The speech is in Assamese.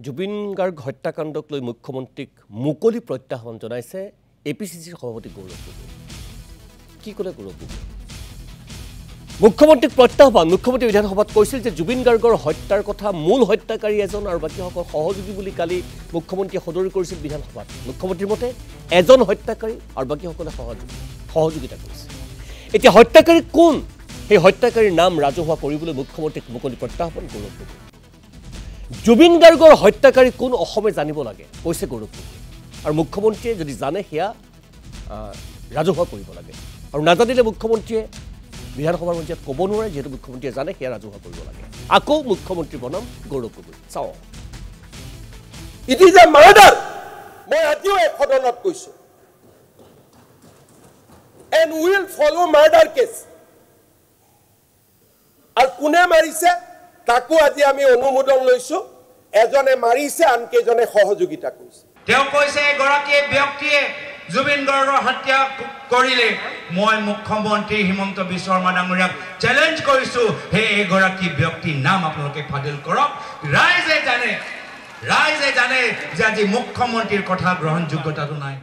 জুবিন গাৰ্গ হত্যাকাণ্ডক লৈ মুখ্যমন্ত্ৰীক মুকলি প্ৰত্যাহ্বান জনাইছে এপিচিচিৰ সভাপতি গৌৰৱ গগৈ। কি ক'লে গৌৰৱ গগৈ? মুখ্যমন্ত্ৰীক প্ৰত্যাহ্বান। মুখ্যমন্ত্ৰী বিধানসভাত কৈছিল যে জুবিন গাৰ্গৰ হত্যাৰ কথা মূল হত্যাকাৰী এজন আৰু বাকীসকল সহযোগী বুলি কালি মুখ্যমন্ত্ৰীয়ে সদৰি কৰিছিল বিধানসভাত। মুখ্যমন্ত্ৰীৰ মতে এজন হত্যাকাৰী আৰু বাকীসকলে সহযোগিতা কৰিছে। এতিয়া হত্যাকাৰী কোন? সেই হত্যাকাৰীৰ নাম ৰাজহুৱা কৰিবলৈ মুখ্যমন্ত্ৰীক মুকলি প্ৰত্যাহ্বান গৌৰৱ গগৈ। জুবিন গাৰ্গৰ হত্যাকাৰী কোন অসমে জানিব লাগে কৈছে গৌৰৱ গগৈ। আৰু মুখ্যমন্ত্ৰীয়ে যদি জানে সেয়া ৰাজহুৱা কৰিব লাগে। আৰু নাজানিলে মুখ্যমন্ত্ৰীয়ে বিধানসভাৰ মঞ্চত ক'ব নোৱাৰে, যিহেতু মুখ্যমন্ত্ৰীয়ে জানে সেয়া ৰাজহুৱা কৰিব লাগে। আকৌ মুখ্যমন্ত্ৰী বনাম গৌৰৱ গগৈ। চাওঁ। It is a murder. মই আজিও এক সদনত কৈছো, and will follow murder case. আৰু কোনে মাৰিছে তাকো আজি আমি অনুমোদন লৈছো। এজনে মাৰিছে, আনকেইজনে সহযোগিতা কৰিছে। তেওঁ কৈছে এগৰাকী ব্যক্তিয়ে জুবিন গাৰ্গৰ হত্যা কৰিলে মই মুখ্যমন্ত্ৰী হিমন্ত বিশ্ব শৰ্মা ডাঙৰীয়াক চেলেঞ্জ কৰিছো, সেই এগৰাকী ব্যক্তিৰ নাম আপোনালোকে ফাদিল কৰক। ৰাইজে জানে যে আজি মুখ্যমন্ত্ৰীৰ কথা গ্ৰহণযোগ্যতাটো নাই।